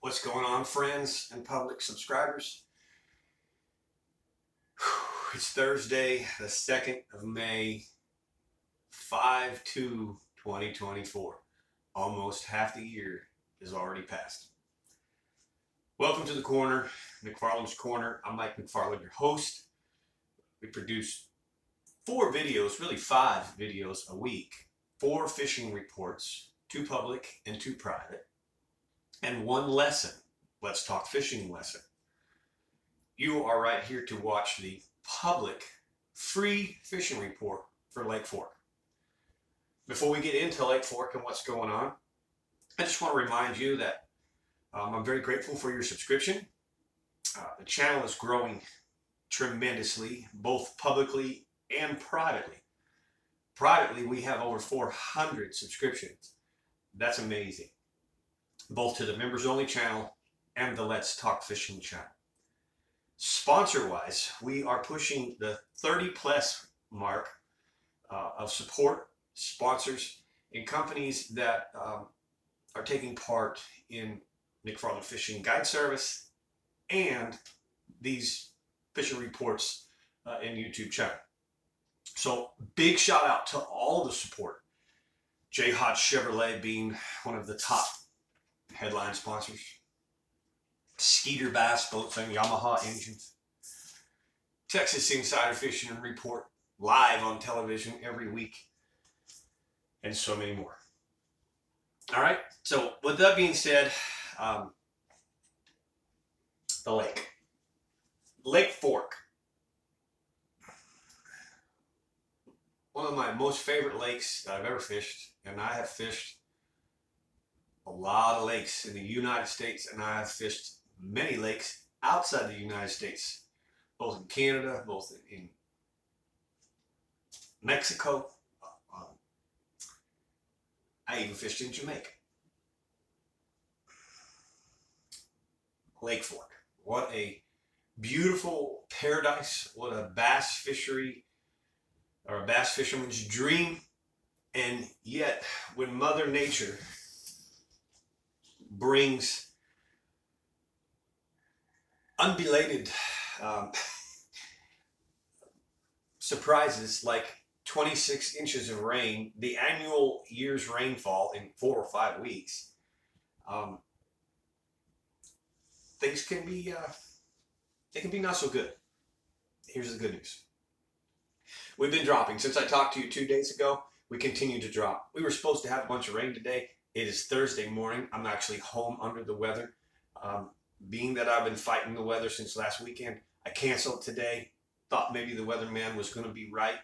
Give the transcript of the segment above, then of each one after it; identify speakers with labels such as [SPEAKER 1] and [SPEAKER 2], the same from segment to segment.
[SPEAKER 1] What's going on, friends and public subscribers? It's Thursday, the 2nd of May, 5/2/2024. Almost half the year is already passed. Welcome to the corner, McFarland's Corner. I'm Mike McFarland, your host. We produce 4 videos, really 5 videos a week, 4 fishing reports, 2 public and 2 private, and 1 lesson. Let's talk fishing lesson. You are right here to watch the public free fishing report for Lake Fork. Before we get into Lake Fork and what's going on, I just want to remind you that I'm very grateful for your subscription. The channel is growing tremendously, both publicly and privately. Privately, we have over 400 subscriptions. That's amazing. Both to the members only channel and the Let's Talk Fishing channel. Sponsor-wise, we are pushing the 30+ mark of support, sponsors, and companies that are taking part in McFarland Fishing Guide Service and these fishing reports in YouTube channel. So big shout out to all the support. J Hot Chevrolet being one of the top headline sponsors. Skeeter Bass Boats and Yamaha engines. Texas Insider Fishing Report live on television every week. And so many more. All right. So with that being said, the lake. Lake Fork. One of my most favorite lakes that I've ever fished. And I have fished a lot of lakes in the United States, and I have fished many lakes outside the United States, both in Canada, both in Mexico. I even fished in Jamaica. Lake Fork. What a beautiful paradise. What a bass fishery, or a bass fisherman's dream. And yet, when Mother Nature brings unbelated surprises like 26 inches of rain, the annual year's rainfall in 4 or 5 weeks, things can be not so good. Here's the good news. We've been dropping. Since I talked to you 2 days ago, we continue to drop. We were supposed to have a bunch of rain today. It is Thursday morning. I'm actually home under the weather. Being that I've been fighting the weather since last weekend, I canceled today. Thought maybe the weatherman was going to be right,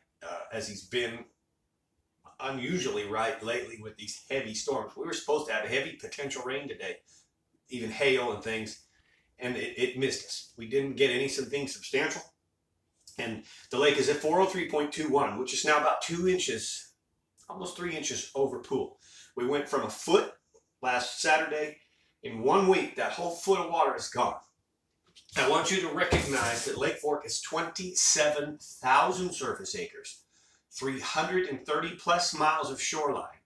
[SPEAKER 1] as he's been unusually right lately with these heavy storms. We were supposed to have heavy potential rain today, even hail and things, and it missed us. We didn't get anything substantial. And the lake is at 403.21, which is now about 2 inches, almost 3 inches over pool. We went from a foot last Saturday. In 1 week, that whole foot of water is gone. I want you to recognize that Lake Fork is 27,000 surface acres, 330+ miles of shoreline,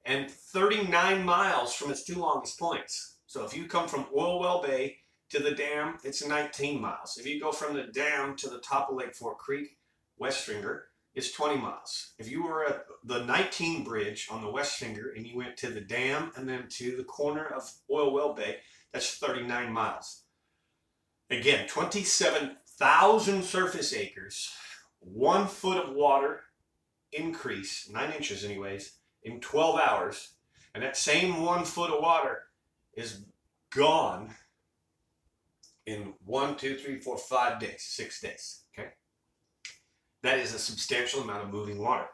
[SPEAKER 1] and 39 miles from its 2 longest points. So if you come from Oil Well Bay to the dam, it's 19 miles. If you go from the dam to the top of Lake Fork Creek, West Finger, it's 20 miles. If you were at the 19 bridge on the West Finger and you went to the dam and then to the corner of Oil Well Bay, that's 39 miles. Again, 27,000 surface acres, 1 foot of water increase, 9 inches anyways, in 12 hours. And that same 1 foot of water is gone in 1, 2, 3, 4, 5 days, 6 days. Okay. That is a substantial amount of moving water.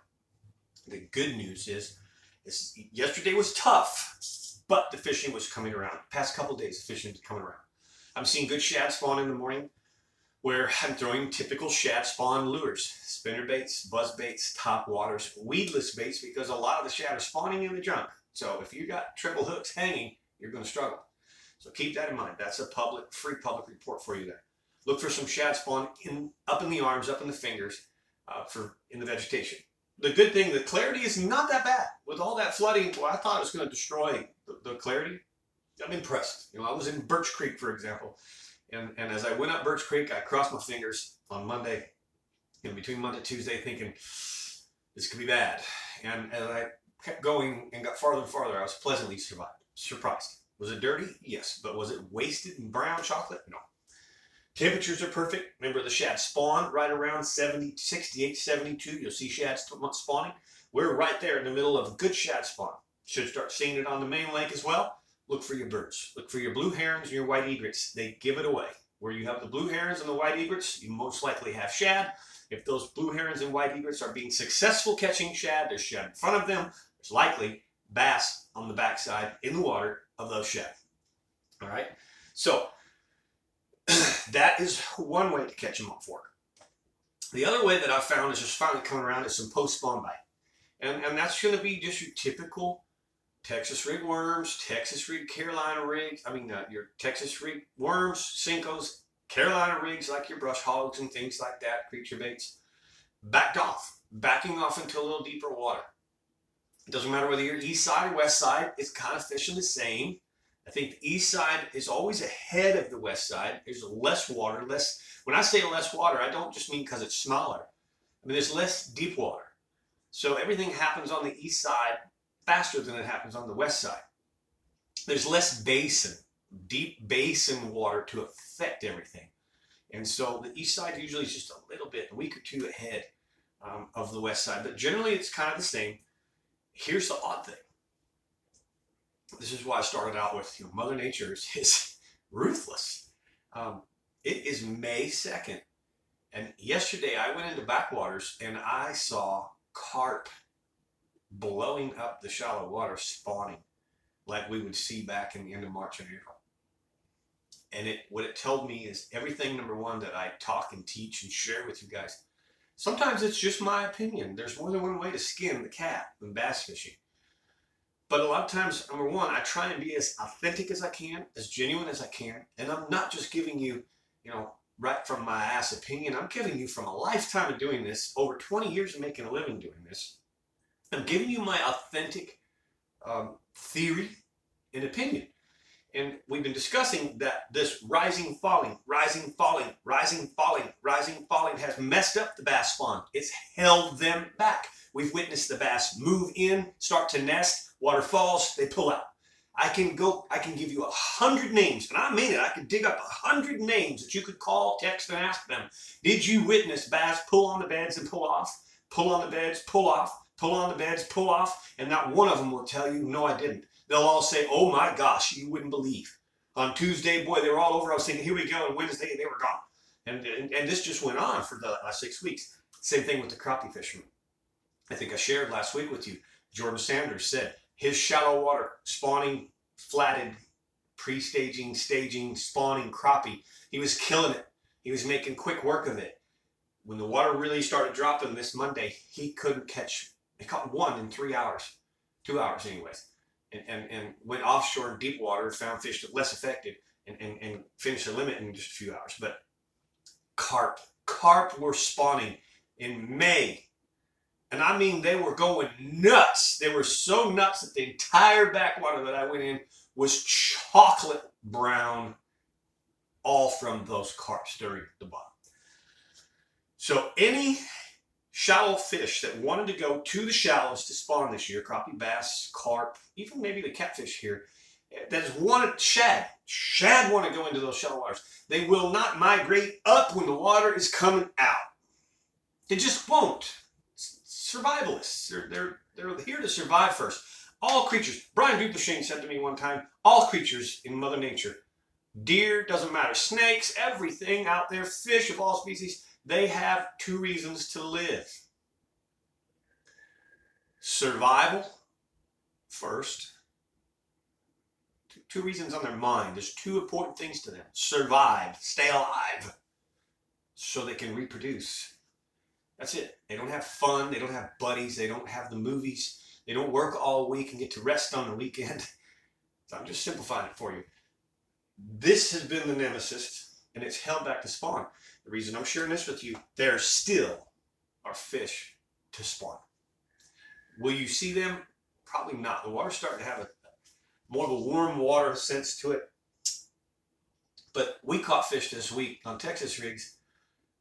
[SPEAKER 1] The good news is yesterday was tough, but the fishing was coming around. Past couple days, the fishing is coming around. I'm seeing good shad spawn in the morning, where I'm throwing typical shad spawn lures. Spinner baits, buzz baits, top waters, weedless baits, because a lot of the shad are spawning in the junk. So if you got triple hooks hanging, you're going to struggle. So keep that in mind. That's a free public report for you there. Look for some shad spawn up in the arms, up in the fingers, in the vegetation. The good thing, the clarity is not that bad. With all that flooding, well, I thought it was going to destroy the clarity. I'm impressed. You know, I was in Birch Creek, for example, and as I went up Birch Creek, I crossed my fingers on Monday, between Monday and Tuesday, thinking this could be bad. And as I kept going and got farther and farther, I was pleasantly surprised. Was it dirty? Yes. But was it wasted in brown chocolate? No. Temperatures are perfect. Remember, the shad spawn right around 68, 72. You'll see shad spawning. We're right there in the middle of a good shad spawn. Should start seeing it on the main lake as well. Look for your birds. Look for your blue herons and your white egrets. They give it away. Where you have the blue herons and the white egrets, you most likely have shad. If those blue herons and white egrets are being successful catching shad, there's shad in front of them. There's likely bass on the backside in the water of those shad. All right? So, that is one way to catch them on fork. The other way that I've found is just finally coming around is some post-spawn bite. And that's going to be just your typical Texas rig worms, Texas rig Carolina rigs. Your Texas rig worms, Cincos, Carolina rigs like your brush hogs and things like that, creature baits. Backing off into a little deeper water. It doesn't matter whether you're east side or west side, it's kind of fishing the same. I think the east side is always ahead of the west side. There's less water, when I say less water, I don't just mean because it's smaller. There's less deep water. So everything happens on the east side faster than it happens on the west side. There's less deep basin water to affect everything. And so the east side usually is just a week or two ahead of the west side. But generally it's kind of the same. Here's the odd thing. This is why I started out with, Mother Nature is ruthless. It is May 2nd. And yesterday I went into backwaters and I saw carp blowing up the shallow water, spawning like we would see back in the end of March and April. And what it told me is everything, number one, that I talk and teach and share with you guys. Sometimes it's just my opinion. There's more than one way to skin the cat in bass fishing. But a lot of times, number one, I try and be as authentic as I can, as genuine as I can. And I'm not just giving you, right from my ass opinion. I'm giving you from a lifetime of doing this, over 20 years of making a living doing this. I'm giving you my authentic theory and opinion. And we've been discussing that this rising, falling has messed up the bass spawn. It's held them back. We've witnessed the bass move in, start to nest, water falls, they pull out. I can give you 100 names, and I mean it. I could dig up 100 names that you could call, text, and ask them. Did you witness bass pull on the beds and pull off? Pull on the beds, pull off, pull on the beds, pull off, and not one of them will tell you, no, I didn't. They'll all say, oh my gosh, you wouldn't believe. On Tuesday, boy, they were all over. I was thinking, here we go. And Wednesday, they were gone. And this just went on for the last 6 weeks. Same thing with the crappie fishermen. I think I shared last week with you, Jordan Sanders said his shallow water spawning, flatted, pre-staging, staging, spawning crappie, he was killing it. He was making quick work of it. When the water really started dropping this Monday, he couldn't catch. He caught one in 3 hours, 2 hours anyways. And went offshore in deep water, found fish that less affected, and finished the limit in just a few hours. But carp were spawning in May. And I mean, they were going nuts. They were so nuts that the entire backwater that I went in was chocolate brown, all from those carps during the bottom. So any shallow fish that wanted to go to the shallows to spawn this year, crappie, bass, carp, even maybe the catfish here, that has wanted shad want to go into those shallow waters. They will not migrate up when the water is coming out. They just won't. Survivalists. They're here to survive first. All creatures. Brian Dupleshin said to me one time, all creatures in Mother Nature, deer, doesn't matter, snakes, everything out there, fish of all species, they have two reasons to live. Survival first. Two reasons on their mind. There's two important things to them. Survive, stay alive, so they can reproduce. That's it. They don't have fun. They don't have buddies. They don't have the movies. They don't work all week and get to rest on the weekend. So I'm just simplifying it for you. This has been the nemesis, and it's held back to spawn. The reason I'm sharing this with you, there still are fish to spawn. Will you see them? Probably not. The water's starting to have more of a warm water sense to it. But we caught fish this week on Texas rigs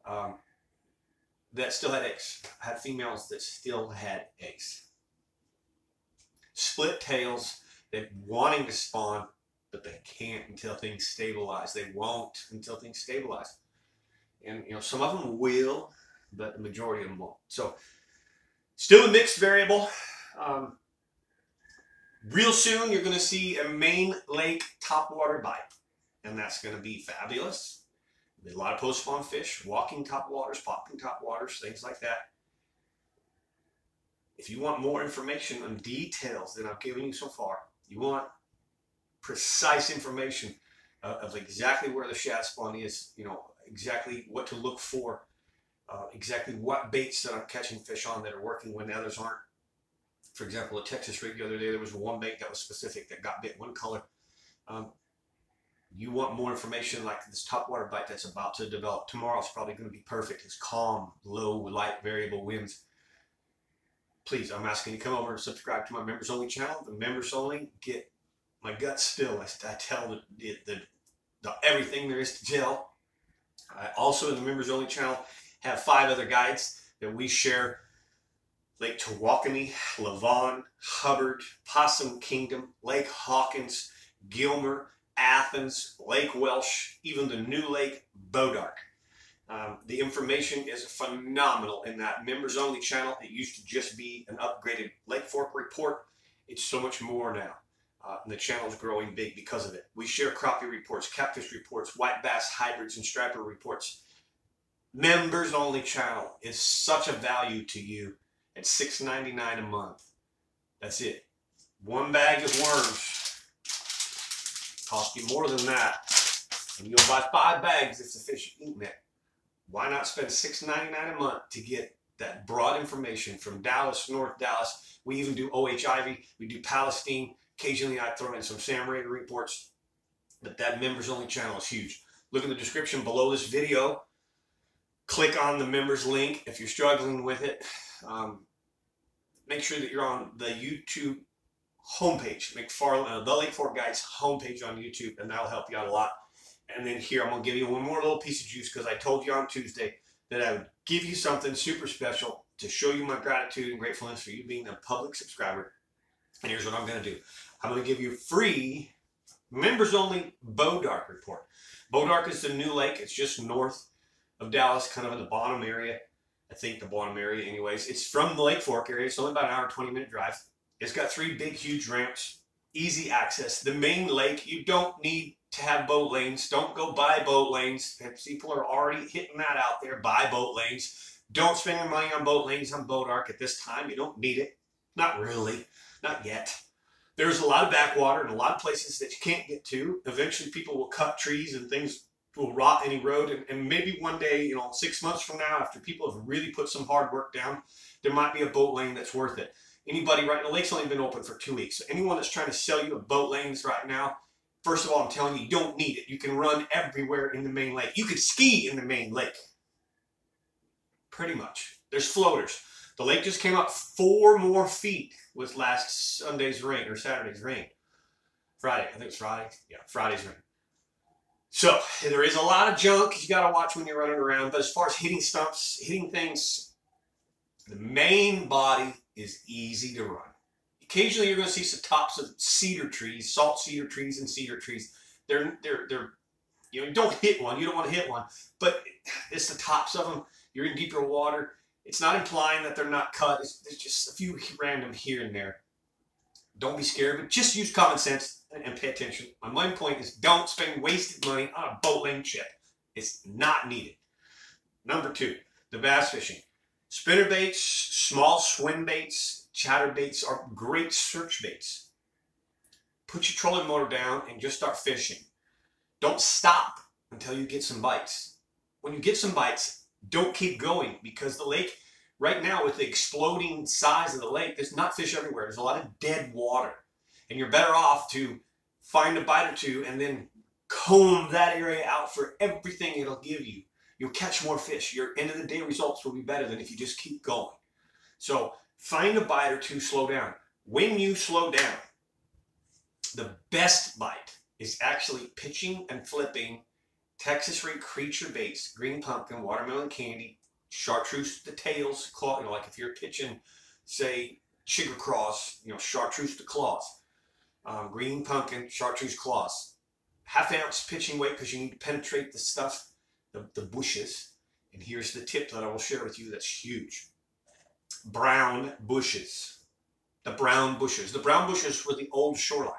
[SPEAKER 1] that still had eggs. Had females that still had eggs. Split tails, they're wanting to spawn, but they can't until things stabilize. They won't until things stabilize. And you know, some of them will, but the majority of them won't. So still a mixed variable. Real soon you're going to see a main lake topwater bite, and that's going to be fabulous. There's a lot of post-spawn fish, walking topwaters, popping topwaters, things like that. If you want more information on details than I've given you so far, you want precise information of exactly where the shad spawn is, you know, exactly what to look for, exactly what baits that I'm catching fish on that are working when others aren't. For example, a Texas rig the other day, there was one bait that was specific that got bit one color. You want more information like this topwater bite that's about to develop. Tomorrow's probably going to be perfect. It's calm, low, light, variable winds. Please, I'm asking you to come over and subscribe to my members only channel. The members only get my gut still. I tell the everything there is to tell. I also, in the members only channel, have 5 other guides that we share. Lake Tawakoni, Lavon, Hubbard, Possum Kingdom, Lake Hawkins, Gilmer, Athens, Lake Welsh, even the new lake, Bodark. The information is phenomenal in that members only channel. It used to just be an upgraded Lake Fork report. It's so much more now. And the channel is growing big because of it. We share crappie reports, catfish reports, white bass hybrids, and striper reports. Members only channel is such a value to you at $6.99 a month. That's it. One bag of worms cost you more than that. And you'll buy 5 bags if the fish are eating it. Why not spend $6.99 a month to get that broad information from Dallas, North Dallas? We even do OH Ivy. We do Palestine. Occasionally I throw in some Sam Raider reports. But that members only channel is huge. Look in the description below this video. Click on the members link if you're struggling with it. Make sure that you're on the YouTube homepage, McFarland, the Lake Fork Guides homepage on YouTube, and that'll help you out a lot. And then here, I'm going to give you one more little piece of juice because I told you on Tuesday that I would give you something super special to show you my gratitude and gratefulness for you being a public subscriber. And here's what I'm going to do. I'm going to give you a free members only Bodark report. Bodark is the new lake. It's just north of Dallas, kind of in the bottom area. I think the bottom area anyways. It's from the Lake Fork area. It's only about an hour, 20-minute drive. It's got 3 big, huge ramps. Easy access. The main lake, you don't need to have boat lanes. Don't go buy boat lanes. People are already hitting that out there. Buy boat lanes. Don't spend your money on boat lanes on Bodark at this time. You don't need it. Not really. Not yet. There's a lot of backwater and a lot of places that you can't get to. Eventually people will cut trees and things will rot any road. And maybe one day, you know, 6 months from now, after people have really put some hard work down, there might be a boat lane that's worth it. Anybody right now, the lake's only been open for 2 weeks. So anyone that's trying to sell you a boat lanes right now, first of all, I'm telling you, you don't need it. You can run everywhere in the main lake. You can ski in the main lake. Pretty much. There's floaters. The lake just came up 4 more feet with last Sunday's rain, or Saturday's rain. Friday. I think it's Friday. Yeah, Friday's rain. So, there is a lot of junk you got to watch when you're running around. But as far as hitting stumps, hitting things, the main body is easy to run. Occasionally, you're going to see some tops of cedar trees, salt cedar trees and cedar trees. They're you know, don't hit one. You don't want to hit one. But it's the tops of them. You're in deeper water. It's not implying that they're not cut. There's just a few random here and there. Don't be scared, but just use common sense and pay attention. My main point is don't spend wasted money on a boat lane chip. It's not needed. Number 2, the bass fishing. Spinner baits, small swim baits, chatter baits are great search baits. Put your trolling motor down and just start fishing. Don't stop until you get some bites. When you get some bites, don't keep going because the lake, right now with the exploding size of the lake, there's not fish everywhere. There's a lot of dead water. And you're better off to find a bite or 2 and then comb that area out for everything it'll give you. You'll catch more fish. Your end of the day results will be better than if you just keep going. So find a bite or 2, slow down. When you slow down, The best bite is actually pitching and flipping Texas Ray creature baits, green pumpkin, watermelon candy, chartreuse the tails, claw, like if you're pitching, say, chigger cross, chartreuse the claws, green pumpkin, chartreuse claws. Half-ounce pitching weight because you need to penetrate the stuff, the bushes. And here's the tip that I will share with you that's huge. Brown bushes. The brown bushes. The brown bushes were the old shoreline.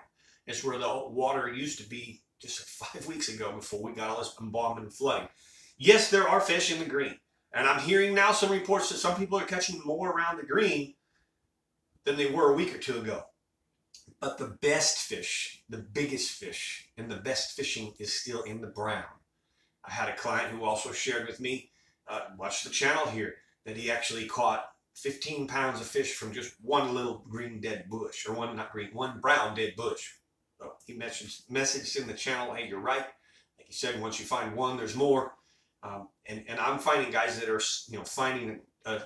[SPEAKER 1] It's where the water used to be just 5 weeks ago before we got all this embalming and flooding. Yes, there are fish in the green. And I'm hearing now some reports that some people are catching more around the green than they were a week or two ago. But the best fish, the biggest fish, and the best fishing is still in the brown. I had a client who also shared with me, watch the channel here, that he actually caught 15 pounds of fish from just one little green dead bush, or one brown dead bush. So he messaged in the channel, hey, you're right. Like he said, once you find one, there's more. And I'm finding guys that are, finding a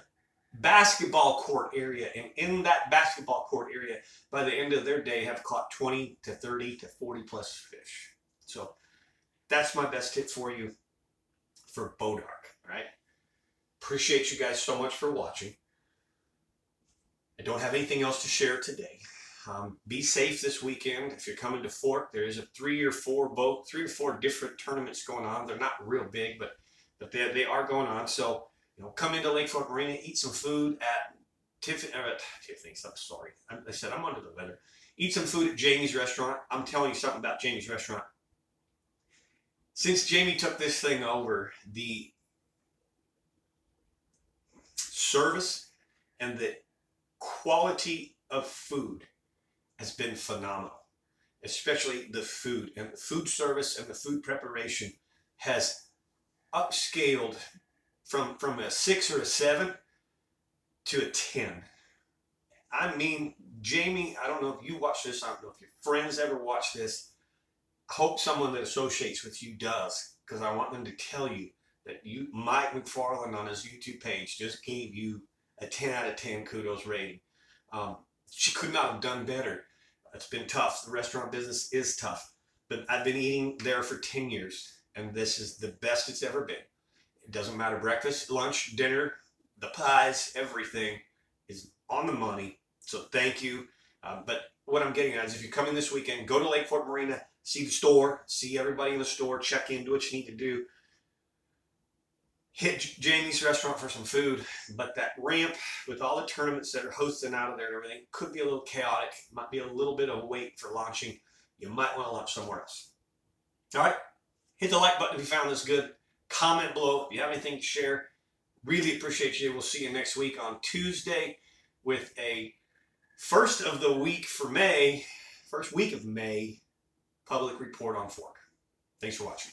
[SPEAKER 1] basketball court area, and in that basketball court area, by the end of their day, have caught 20 to 30 to 40 plus fish. So that's my best tip for you for Bodark. All right. Appreciate you guys so much for watching. I don't have anything else to share today. Be safe this weekend. If you're coming to Fork, there is a 3 or 4 different tournaments going on. They're not real big, but they are going on. So, come into Lake Fork Marina, eat some food at Tiffany's. I'm sorry. I said I'm under the weather. Eat some food at Jamie's restaurant. I'm telling you something about Jamie's restaurant. Since Jamie took this thing over, the service and the quality of food has been phenomenal. Especially the food, and the food service and the food preparation has upscaled from a 6 or a 7 to a 10. I mean, Jamie, I don't know if you watch this. I don't know if your friends ever watch this. I hope someone that associates with you does, because I want them to tell you that Mike McFarland on his YouTube page just gave you a 10 out of 10 kudos rating. She could not have done better. It's been tough. The restaurant business is tough, but I've been eating there for 10 years, and this is the best it's ever been. It doesn't matter, breakfast, lunch, dinner, the pies, everything is on the money. So thank you. But what I'm getting at is if you're coming this weekend, go to Lake Fork Marina, see the store, see everybody in the store, check in, do what you need to do. Hit Jamie's restaurant for some food, but that ramp with all the tournaments that are hosting out of there and everything could be a little chaotic. Might be a little bit of wait for launching. You might want to launch somewhere else. All right, hit the like button if you found this good. Comment below if you have anything to share. Really appreciate you. We'll see you next week on Tuesday with a first week of May public report on Fork. Thanks for watching.